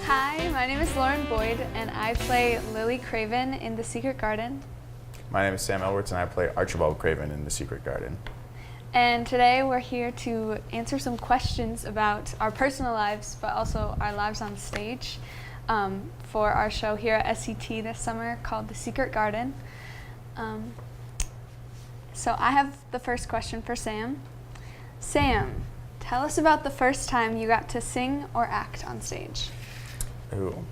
Hi, my name is Lauren Boyd, and I play Lily Craven in The Secret Garden. My name is Sam Elwerts, and I play Archibald Craven in The Secret Garden. And today we're here to answer some questions about our personal lives, but also our lives on stage, for our show here at SCT this summer called The Secret Garden. So I have the first question for Sam. Sam, tell us about the first time you got to sing or act on stage. Ooh.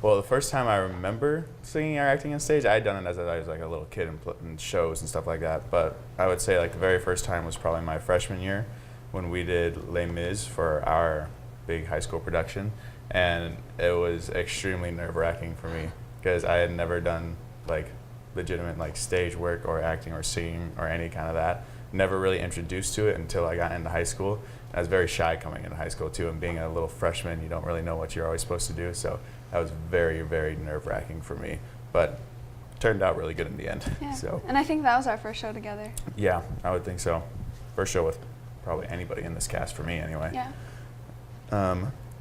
Well, the first time I remember singing or acting on stage, I had done it as I was like a little kid in shows and stuff like that. But I would say like the very first time was probably my freshman year when we did Les Mis for our big high school production. And it was extremely nerve-wracking for me because I had never done like legitimate like stage work or acting or singing or any kind of that. Never really introduced to it until I got into high school. I was very shy coming into high school too, and being a little freshman, you don't really know what you're always supposed to do. So that was very, very nerve-wracking for me, but turned out really good in the end. Yeah. So. And I think that was our first show together. Yeah, I would think so. First show with probably anybody in this cast for me anyway. Yeah.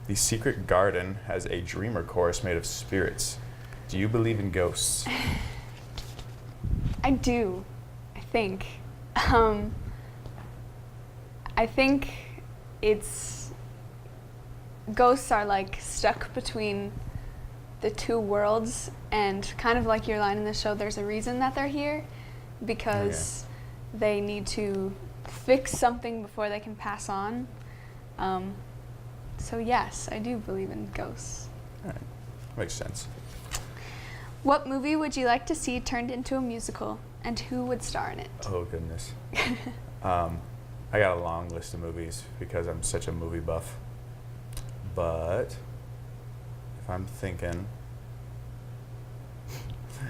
The Secret Garden has a dreamer chorus made of spirits. Do you believe in ghosts? I do, I think. I think ghosts are like stuck between the two worlds, and kind of like your line in the show, there's a reason that they're here, because they need to fix something before they can pass on. So yes, I do believe in ghosts. All right. Makes sense. What movie would you like to see turned into a musical, and who would star in it? Oh, goodness. I got a long list of movies because I'm such a movie buff. But if I'm thinking,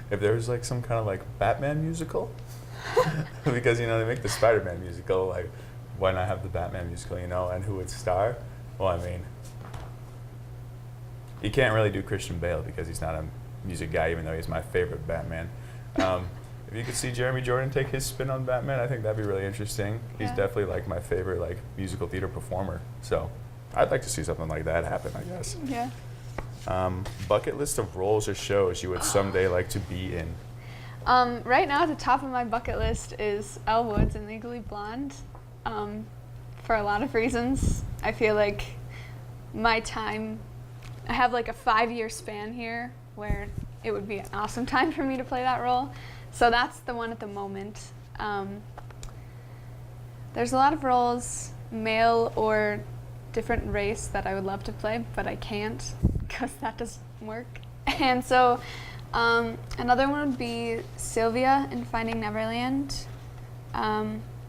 if there was like some kind of like Batman musical, because, you know, they make the Spider-Man musical, like why not have the Batman musical, you know, and who would star? Well, I mean, you can't really do Christian Bale because he's not a music guy, even though he's my favorite Batman. If you could see Jeremy Jordan take his spin on Batman, I think that'd be really interesting. He's definitely like my favorite like musical theater performer. So I'd like to see something like that happen, I guess. Yeah. Bucket list of roles or shows you would someday like to be in. Right now, at the top of my bucket list is Elle Woods in Legally Blonde. For a lot of reasons. I feel like I have like a 5-year span here where it would be an awesome time for me to play that role. So that's the one at the moment. There's a lot of roles, male or different race, that I would love to play, but I can't because that doesn't work. And so another one would be Sylvia in Finding Neverland,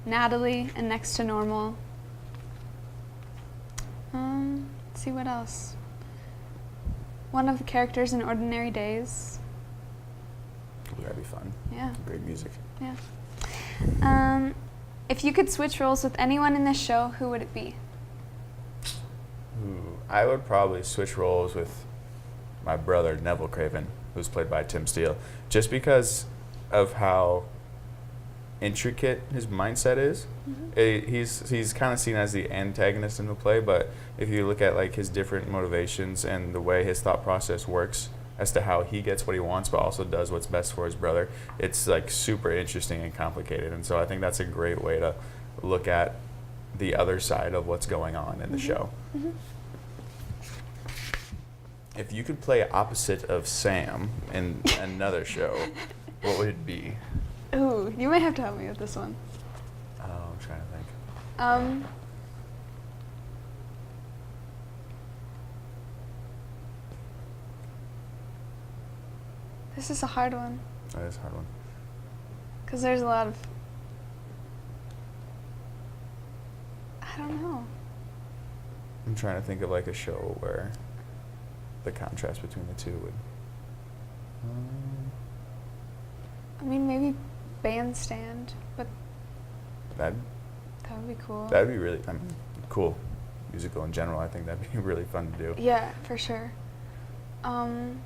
Natalie in Next to Normal. Let's see what else. One of the characters in Ordinary Days. Ooh, that'd be fun. Yeah. Great music. Yeah. If you could switch roles with anyone in this show, who would it be? Ooh, I would probably switch roles with my brother, Neville Craven, who's played by Tim Steele, just because of how intricate his mindset is. He's kind of seen as the antagonist in the play, but if you look at like his different motivations and the way his thought process works as to how he gets what he wants but also does what's best for his brother, it's like super interesting and complicated. And so I think that's a great way to look at the other side of what's going on in the show. If you could play opposite of Sam in another show, what would it be? Ooh, you might have to help me with this one. Oh, I'm trying to think. This is a hard one. That is a hard one. Because there's a lot of... I don't know. I'm trying to think of like a show where the contrast between the two would... I mean, maybe Bandstand, but that would be cool. That'd be really cool. Musical in general, I think that'd be really fun to do. Yeah, for sure. Trying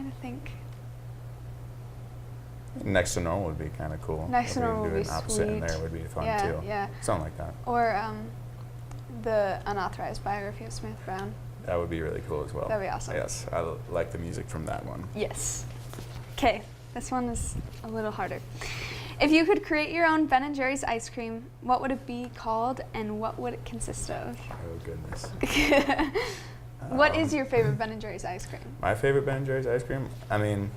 to think. Next to Normal would be kind of cool. Next to Normal would be an opposite sweet. in there would be fun Yeah, too. yeah. Something like that. Or the unauthorized biography of Smith Brown. That would be really cool as well. That'd be awesome. Yes, I like the music from that one. Yes. Okay, this one is a little harder. If you could create your own Ben & Jerry's ice cream, what would it be called and what would it consist of? Oh, goodness. What is your favorite Ben & Jerry's ice cream? My favorite Ben & Jerry's ice cream? I mean,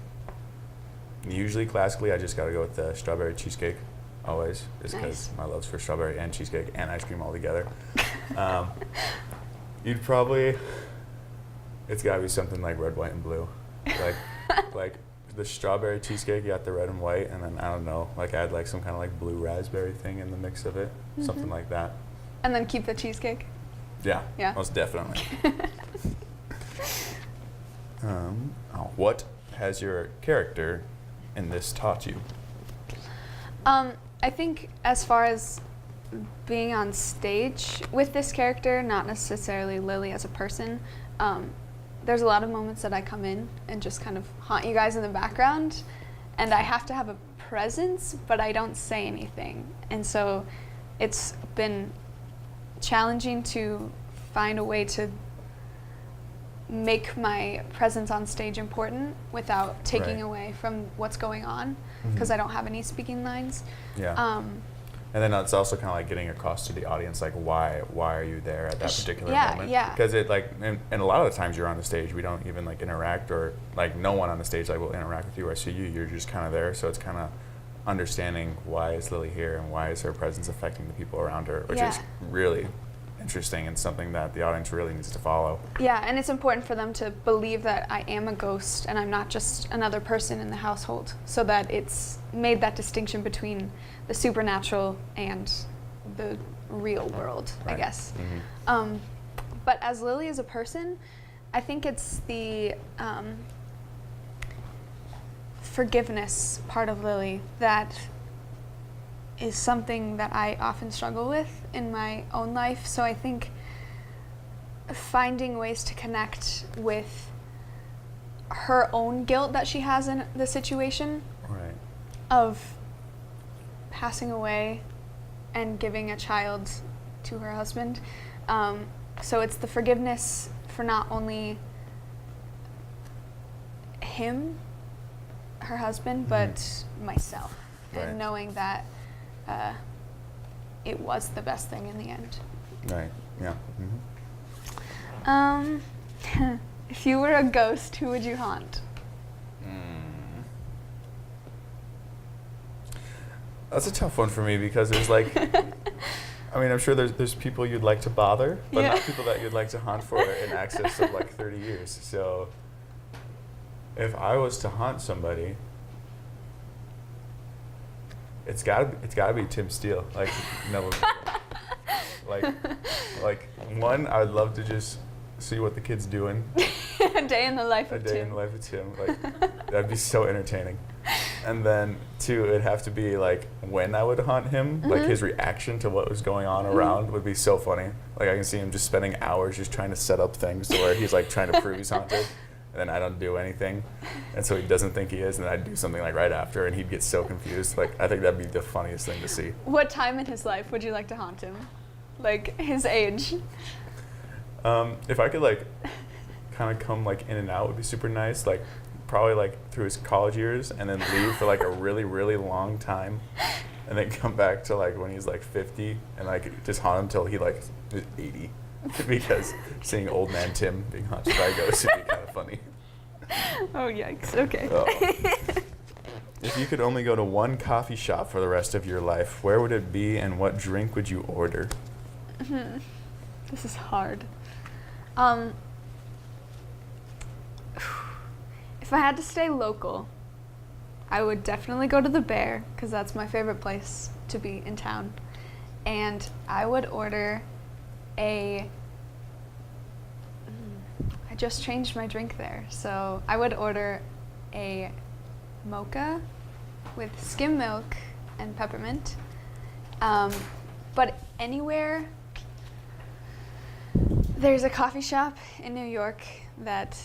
usually classically, I just got to go with the strawberry cheesecake, always, just because my love's for strawberry and cheesecake and ice cream all together. You'd probably, it's got to be something like red, white, and blue. Like the strawberry cheesecake, you got the red and white, and then, I don't know, like add like some kind of like blue raspberry thing in the mix of it, something like that. And then keep the cheesecake? Yeah, Yeah. most definitely. What has your character in this taught you? I think as far as being on stage with this character, not necessarily Lily as a person, there's a lot of moments that I come in and just kind of haunt you guys in the background, and I have to have a presence, but I don't say anything. And so it's been challenging to find a way to make my presence on stage important without taking away from what's going on, because I don't have any speaking lines. Yeah. And then it's also kind of like getting across to the audience, like why are you there at that particular moment? Yeah. Because it like, and a lot of the times you're on the stage, we don't even like interact, or like no one on the stage like will interact with you or see you. You're just kind of there. So it's kind of understanding why is Lily here and why is her presence affecting the people around her, which is really interesting and something that the audience really needs to follow. Yeah, and it's important for them to believe that I am a ghost and I'm not just another person in the household, so that it's made that distinction between the supernatural and the real world, I guess. But as Lily as a person, I think it's the forgiveness part of Lily that is something that I often struggle with in my own life. So I think finding ways to connect with her own guilt that she has in the situation of passing away and giving a child to her husband. So it's the forgiveness for not only him, her husband, but myself, and knowing that it was the best thing in the end. Right. Yeah. If you were a ghost, who would you haunt? That's a tough one for me because there's like, I mean, I'm sure there's people you'd like to bother, but not people that you'd like to haunt for in excess of like 30 years. So if I was to haunt somebody, it's gotta be Tim Steele. Like, no, like one, I would love to just see what the kid's doing. A day in the life of Tim. A day in the life of Tim. Like, that'd be so entertaining. And then two, it'd have to be like when I would haunt him, like his reaction to what was going on around would be so funny. Like I can see him just spending hours just trying to set up things to where he's like trying to prove he's haunted. And then I don't do anything, and so he doesn't think he is, and I'd do something like right after, and he'd get so confused. Like, I think that'd be the funniest thing to see. What time in his life would you like to haunt him? Like, his age? If I could, like, kind of come, like, in and out would be super nice. Like, probably, like, through his college years, and then leave for, like, a really, really long time, and then come back to, like, when he's, like, 50, and, like, just haunt him till he, like, is 80. Because seeing old man Tim being haunted by a ghost would be kind of funny. Oh, yikes. Okay. If you could only go to one coffee shop for the rest of your life, where would it be and what drink would you order? This is hard. If I had to stay local, I would definitely go to the Bear, because that's my favorite place to be in town. And I would order I just changed my drink there, so I would order a mocha with skim milk and peppermint. But anywhere, there's a coffee shop in New York that,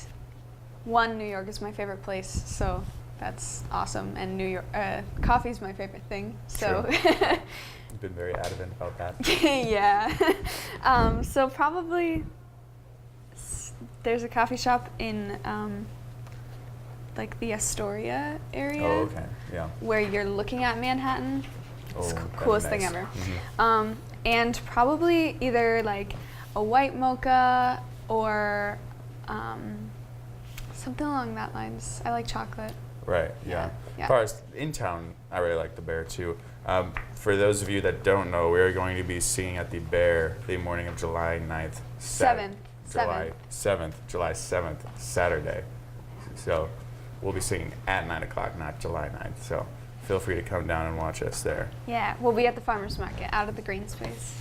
New York is my favorite place, so that's awesome. And New York, coffee's my favorite thing. So, True. Coffee's my favorite thing. So, You've been very adamant about that. yeah. So probably there's a coffee shop in like the Astoria area. Oh, okay. Yeah. Where you're looking at Manhattan. It's Oh, the that'd be coolest thing nice. ever. Mhm. And probably either like a white mocha or something along that lines. I like chocolate. Right, yeah. Yeah. As far as in town, I really like the Bear too. For those of you that don't know, we are going to be singing at the Bear the morning of July 9th. July 7th, Saturday. So we'll be singing at 9 o'clock, not July 9th. So feel free to come down and watch us there. Yeah, we'll be at the farmer's market out of the green space.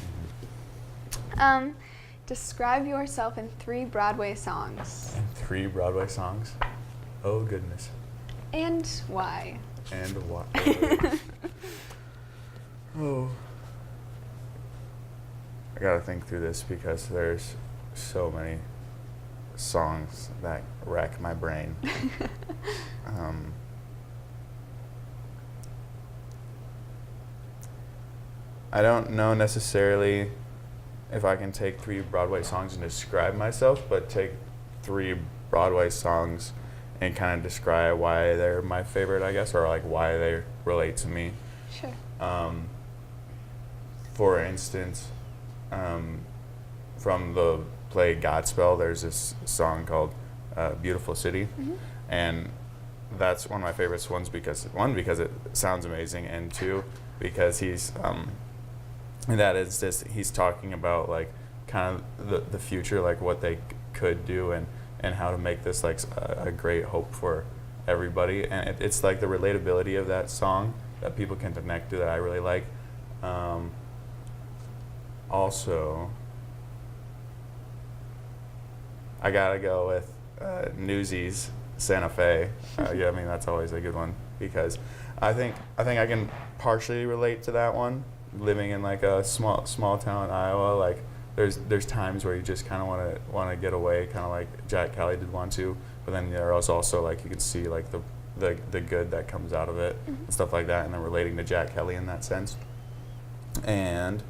Describe yourself in 3 Broadway songs. And 3 Broadway songs. Oh, goodness. And why? And what? Oh. I gotta think through this because there's so many songs that wreck my brain. I don't know necessarily if I can take 3 Broadway songs and describe myself, but take 3 Broadway songs and kind of describe why they're my favorite, I guess, or like why they relate to me. Sure. For instance, from the play Godspell, there's this song called Beautiful City. Mm-hmm. And that's one of my favorite ones because, 1, because it sounds amazing, and 2, because he's, in that instance, he's talking about like kind of the future, like what they could do and how to make this like a great hope for everybody. And it's like the relatability of that song that people can connect to that I really like. Also, I gotta go with Newsies, Santa Fe. Yeah, I mean that's always a good one because I think I can partially relate to that one. Living in like a small town Iowa, like there's times where you just kind of want to get away, kind of like Jack Kelly did want to, but then there's also like you can see like the good that comes out of it and stuff like that, and then relating to Jack Kelly in that sense. And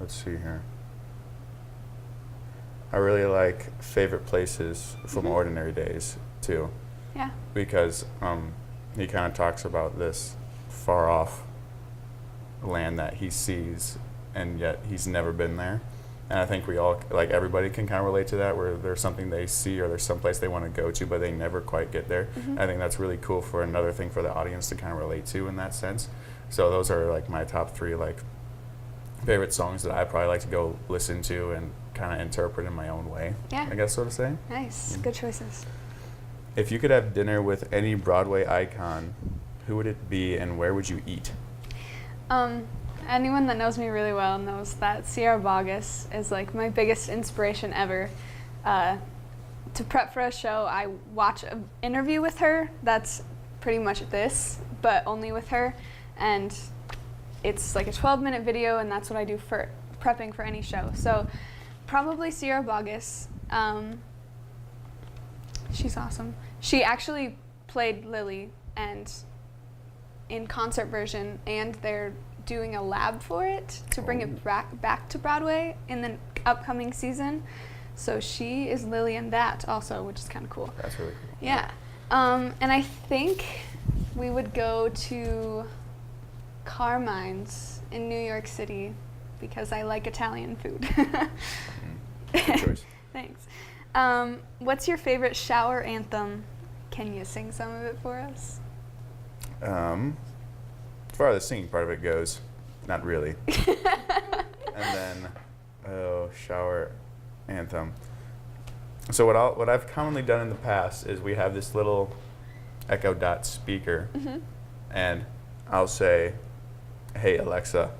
let's see here. I really like Favorite Places from Ordinary Days too. Yeah. Because he kind of talks about this far off land that he sees, and yet he's never been there. And I think we all, like everybody can kind of relate to that, where there's something they see or there's someplace they want to go to, but they never quite get there. I think that's really cool for another thing for the audience to kind of relate to in that sense. So those are like my top 3 like favorite songs that I probably like to go listen to and kind of interpret in my own way. Yeah. I guess so to say. Nice. Good choices. If you could have dinner with any Broadway icon, who would it be and where would you eat? Anyone that knows me really well knows that Sierra Boggess is like my biggest inspiration ever. To prep for a show, I watch an interview with her that's pretty much this, but only with her. And it's like a 12-minute video, and that's what I do for prepping for any show. So probably Sierra Boggess. She's awesome. She actually played Lily and in concert version, and they're doing a lab for it to bring it back to Broadway in the upcoming season. So she is Lily in that also, which is kind of cool. That's really cool. Yeah. And I think we would go to Carmine's in New York City because I like Italian food. Good choice. Thanks. What's your favorite shower anthem? Can you sing some of it for us? As far as the singing part of it goes, not really. And then, shower anthem. So what I've commonly done in the past is we have this little Echo Dot speaker, and I'll say, "Hey Alexa,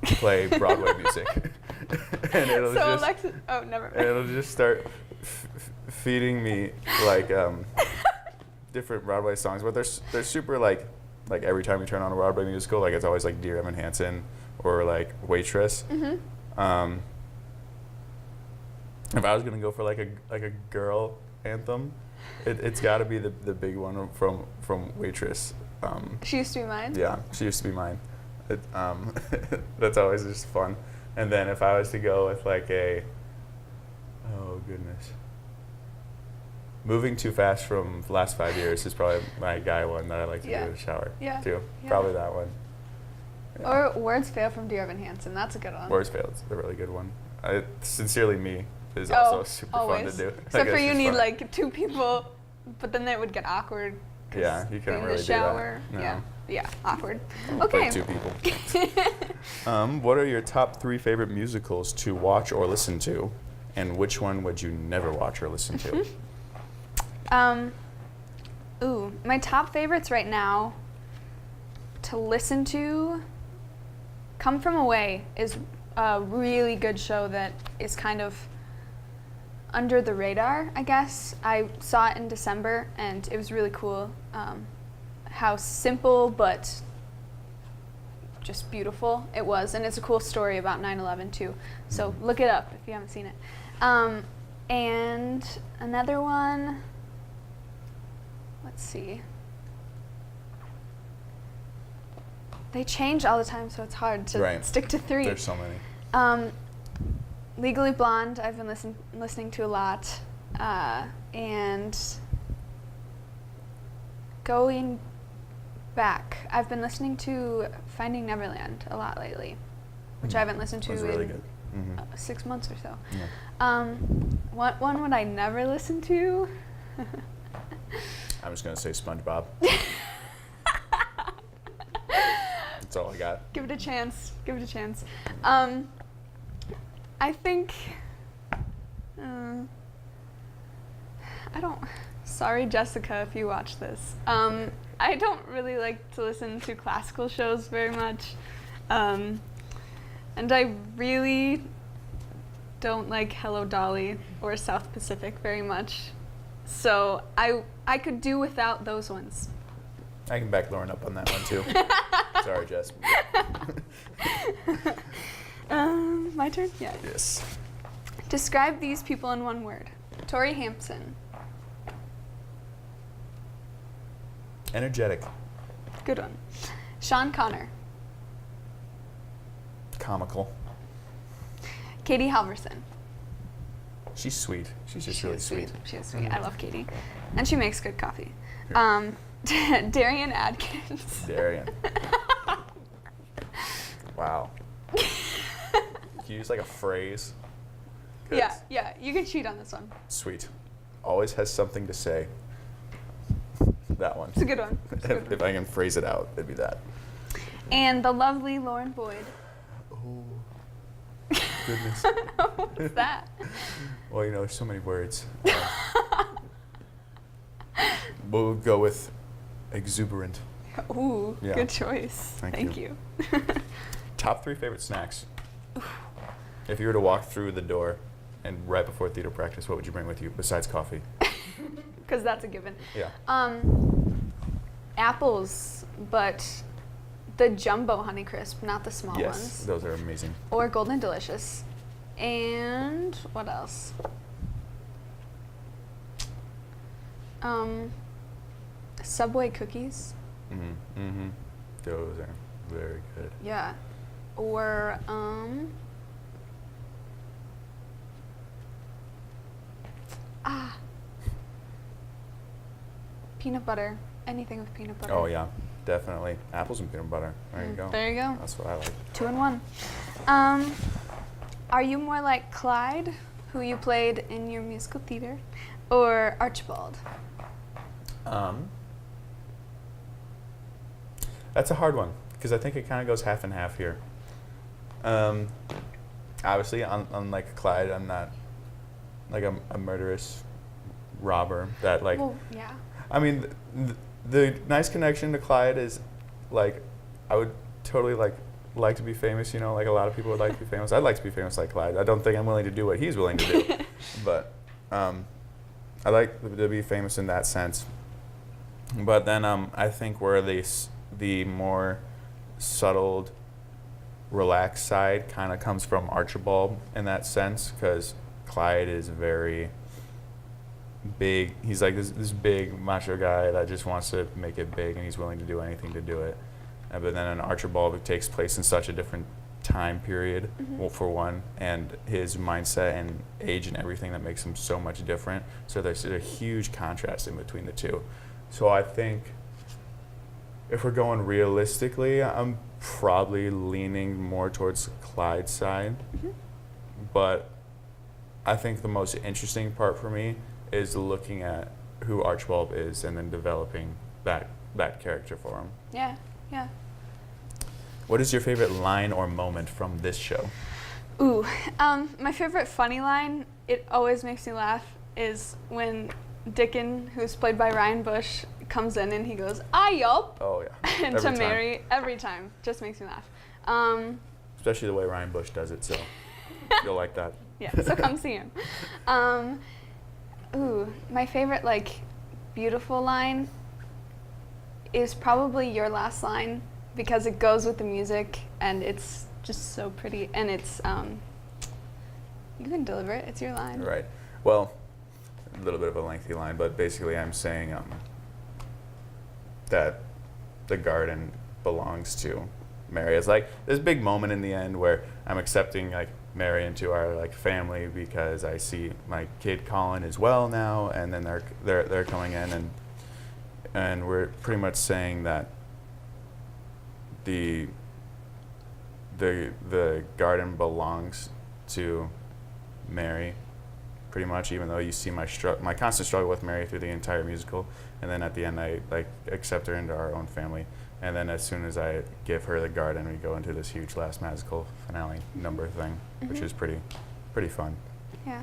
play Broadway music," and it'll So just Alexa, oh, never mind. it'll just start feeding me like different Broadway songs, but they're super like every time you turn on a Broadway musical, like it's always like Dear Evan Hansen or like Waitress. if I was gonna go for like a girl anthem, it's got to be the big one from Waitress. She Used to Be Mine. Yeah, She Used to Be Mine. That's always just fun. And then if I was to go with like oh goodness, Moving Too Fast from the last 5 years is probably my guy one that I like to do in the shower too. Yeah. Probably that one. Yeah. Or Words Fail from Dear Evan Hansen. That's a good one. Words Fail is a really good one. Sincerely Me is also super fun to do. Except for you need like 2 people, but then it would get awkward. Yeah, you couldn't really do that. No. Yeah, awkward. Okay. 2 people. What are your top 3 favorite musicals to watch or listen to, and which one would you never watch or listen to? My top favorites right now to listen to, Come From Away is a really good show that is kind of under the radar, I guess. I saw it in December, and it was really cool. How simple but just beautiful it was, and it's a cool story about 9/11 too. So look it up if you haven't seen it. And another one, let's see. They change all the time, so it's hard to stick to 3. There's so many. Legally Blonde, I've been listening to a lot, and going back, I've been listening to Finding Neverland a lot lately, which I haven't listened to really in good. 6 months or so. Yeah. What one would I never listen to? I'm just gonna say SpongeBob. That's all I got. Give it a chance. I think, I don't, sorry Jessica if you watch this. I don't really like to listen to classical shows very much. And I really don't like Hello Dolly or South Pacific very much. So I could do without those ones. I can back Lauren up on that one too. Sorry, Jess. My turn? Yeah. Yes. Describe these people in one word. Tori Hampson. Energetic. Good one. Sean Connor. Comical. Katie Halverson. She's sweet. She's just really sweet. She is sweet. I love Katie. And she makes good coffee. Darian Adkins. Darian. Wow. Can you use like a phrase? Yeah, you can cheat on this one. Sweet. Always has something to say. That one. It's a good one. If I can phrase it out, it'd be that. And the lovely Lauren Boyd. Oh, goodness. What's that? Well, there's so many words. We'll go with exuberant. Ooh, Yeah. Good choice. Thank you. Top 3 favorite snacks. If you were to walk through the door and right before theater practice, what would you bring with you besides coffee? Because that's a given. Yeah. Apples, but the jumbo Honeycrisp, not the small Yes, ones. those are amazing. Or Golden Delicious. And what else? Subway cookies. Those are very good. Yeah. Or peanut butter. Anything with peanut butter. Oh yeah, definitely. Apples and peanut butter. There you go. There you go. That's what I like. 2 in 1. Are you more like Clyde, who you played in your musical theater, or Archibald? That's a hard one because I think it kind of goes half and half here. Obviously, unlike Clyde, I'm not like a murderous robber that like. Well, yeah. I mean, the nice connection to Clyde is like I would totally like to be famous. Like a lot of people would like to be famous. I'd like to be famous like Clyde. I don't think I'm willing to do what he's willing to do, but I like to be famous in that sense. But then I think where the more subtle, relaxed side kind of comes from Archibald in that sense, because Clyde is very big. He's like this big macho guy that just wants to make it big, and he's willing to do anything to do it. But then an Archibald takes place in such a different time period, well, for one, and his mindset and age and everything that makes him so much different. So there's a huge contrast in between the two. So I think if we're going realistically, I'm probably leaning more towards Clyde's side. But I think the most interesting part for me is looking at who Archibald is and then developing that character for him. Yeah, yeah. What is your favorite line or moment from this show? Ooh, my favorite funny line, it always makes me laugh, is when Deegan, who's played by Ryan Bush, comes in and he goes, yup. Oh, yeah. And to Mary, every time. Just makes me laugh. Especially the way Ryan Bush does it, so you'll like that. Yeah, so come see him. My favorite, beautiful line is probably your last line, because it goes with the music and it's just so pretty, and it's you can deliver it, it's your line. Right. Well, a little bit of a lengthy line, but basically I'm saying that the garden belongs to Mary. It's like this big moment in the end where I'm accepting Mary into our family, because I see my kid Colin as well now, and then they're coming in, and we're pretty much saying that the garden belongs to Mary, pretty much, even though you see my constant struggle with Mary through the entire musical, and then at the end I accept her into our own family, and then as soon as I give her the garden, we go into this huge last magical finale number thing, which is pretty fun. Yeah.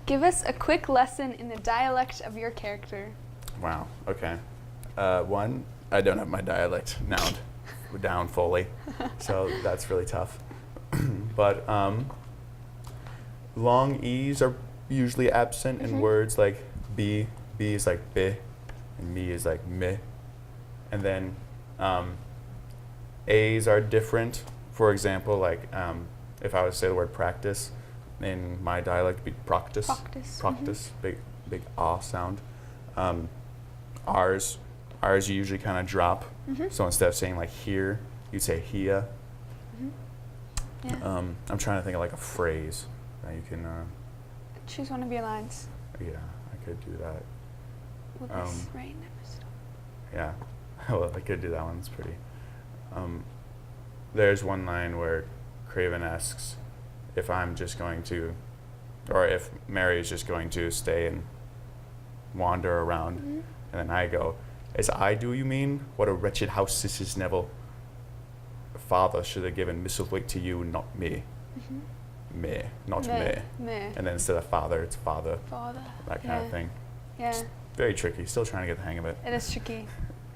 Give us a quick lesson in the dialect of your character. Wow. Okay. One, I don't have my dialect down fully, so that's really tough. But long E's are usually absent in words like B is like bi, and me is like mi. And then A's are different. For example, if I was to say the word practice, in my dialect it'd be practice. Practice. Big ah sound. R's you usually kind of drop. So instead of saying here, you'd say here. Yeah. I'm trying to think of a phrase that you can. Choose one of your lines. Yeah, I could do that. Will this rain never stop? Yeah, well, I could do that one. It's pretty. There's one line where Craven asks if I'm just going to, or if Mary is just going to stay and wander around, and then I go, "As I do, you mean? What a wretched house this is, Neville. Father should have given Misselthwaite to you, not me. Me, not me. And then instead of father, it's father. Father. That kind of thing. Yeah. It's very tricky. Still trying to get the hang of it. It is tricky.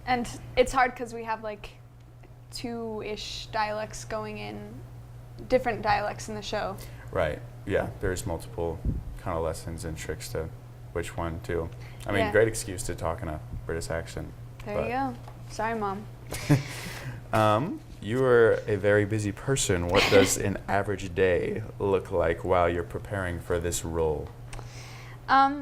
And it's hard because we have 2-ish dialects going in, different dialects in the show. Right. Yeah. There's multiple kind of lessons and tricks to which one too. I mean, Yeah. great excuse to talk in a British accent. There you go. Sorry, Mom. You are a very busy person. What does an average day look like while you're preparing for this role? I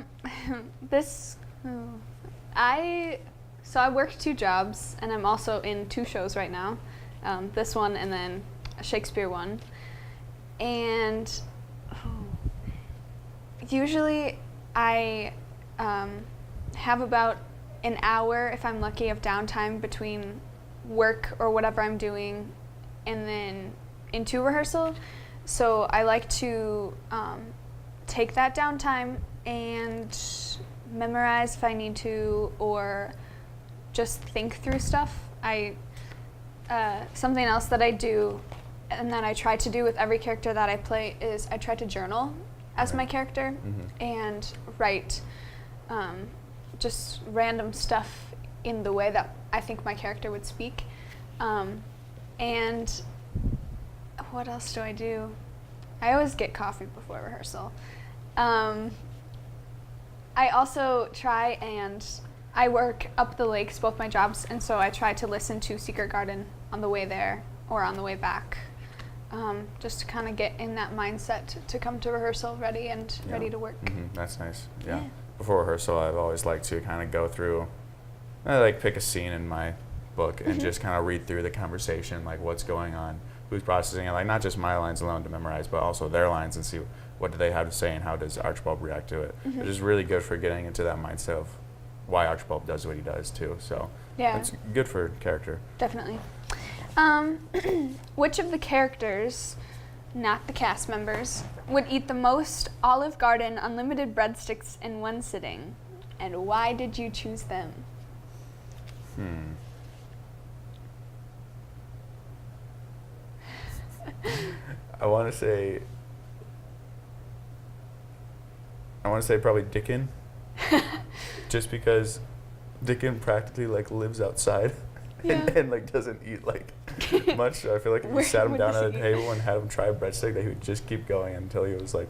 work 2 jobs, and I'm also in 2 shows right now. This one and then a Shakespeare one. And usually I have about an hour, if I'm lucky, of downtime between work or whatever I'm doing and then into rehearsal. So I like to take that downtime and memorize if I need to, or just think through stuff. Something else that I do and that I try to do with every character that I play is I try to journal as my character and write just random stuff in the way that I think my character would speak. And what else do I do? I always get coffee before rehearsal. I also try, and I work up the lakes, both my jobs, and so I try to listen to Secret Garden on the way there or on the way back. just to kind of get in that mindset to come to rehearsal ready and ready to work. That's nice. Yeah. Before rehearsal, I've always liked to kind of go through, I like pick a scene in my book and just kind of read through the conversation, like what's going on, who's processing it, like not just my lines alone to memorize, but also their lines and see what do they have to say and how does Archibald react to it. Which is really good for getting into that mindset of why Archibald does what he does too. So it's good for character. Definitely. Which of the characters, not the cast members, would eat the most Olive Garden unlimited breadsticks in one sitting, and why did you choose them? I want to say probably Deegan, just because Deegan practically like lives outside and like doesn't eat like much. So I feel like if you sat him down at a table and had him try a breadstick, that he would just keep going until he was like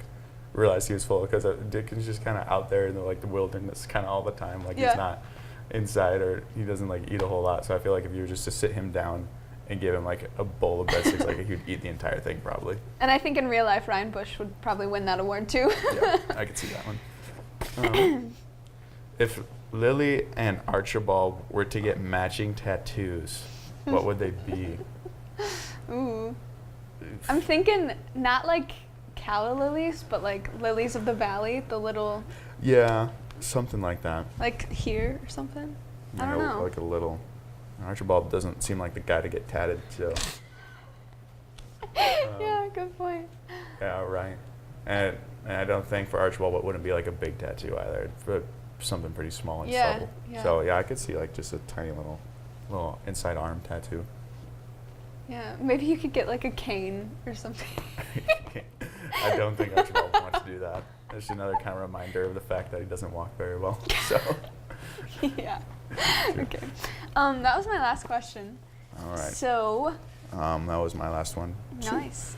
realized he was full. Because Deegan's just kind of out there in the wilderness kind of all the time. Like he's not inside, or he doesn't like eat a whole lot. So I feel like if you were just to sit him down and give him like a bowl of breadsticks, like he'd eat the entire thing probably. And I think in real life, Ryan Bush would probably win that award too. Yeah, I could see that one. If Lily and Archibald were to get matching tattoos, what would they be? Ooh. I'm thinking not like calla lilies, but like lilies of the valley, the little... Yeah, something like that. Like here or something? I don't know. Like a little... Archibald doesn't seem like the guy to get tatted, so... Yeah, good point. Yeah, right. And I don't think for Archibald it wouldn't be like a big tattoo either, but something pretty small and subtle. Yeah. So yeah, I could see like just a tiny little inside arm tattoo. Yeah, maybe you could get like a cane or something. I don't think Archibald wants to do that. It's another kind of reminder of the fact that he doesn't walk very well. So. Yeah. Okay. That was my last question. All right. So. That was my last one. Nice.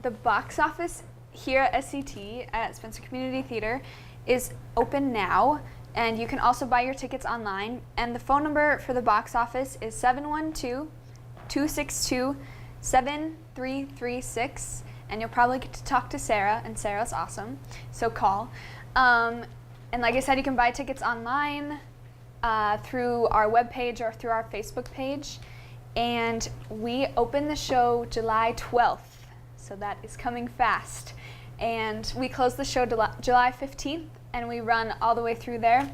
The box office here at SCT at Spencer Community Theater is open now, and you can also buy your tickets online. And the phone number for the box office is 712-262-7336, and you'll probably get to talk to Sarah, and Sarah's awesome, so call. And like I said, you can buy tickets online through our webpage or through our Facebook page. And we open the show July 12th, so that is coming fast. And we close the show July 15th, and we run all the way through there.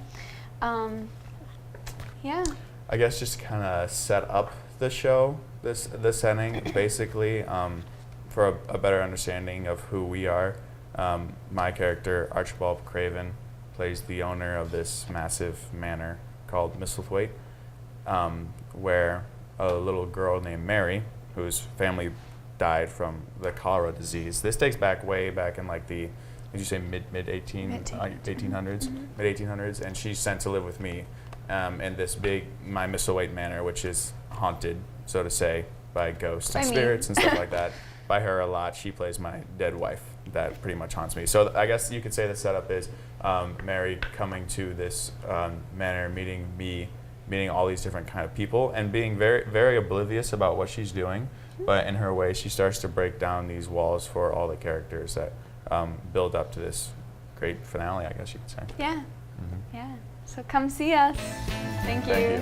Yeah. I guess just kind of set up the show, the setting, basically, for a better understanding of who we are. My character, Archibald Craven, plays the owner of this massive manor called Misselthwaite, where a little girl named Mary, whose family died from the cholera disease. This takes way back in like the, did you say mid-1800s? Mid-1800s, and she's sent to live with me in this my Misselthwaite manor, which is haunted, so to say, by ghosts and spirits and stuff like that. By her a lot. She plays my dead wife that pretty much haunts me. So I guess you could say the setup is Mary coming to this manor, meeting me, meeting all these different kind of people, and being very, very oblivious about what she's doing. But in her way, she starts to break down these walls for all the characters that build up to this great finale, I guess you could say. Yeah. Yeah. So come see us. Thank you.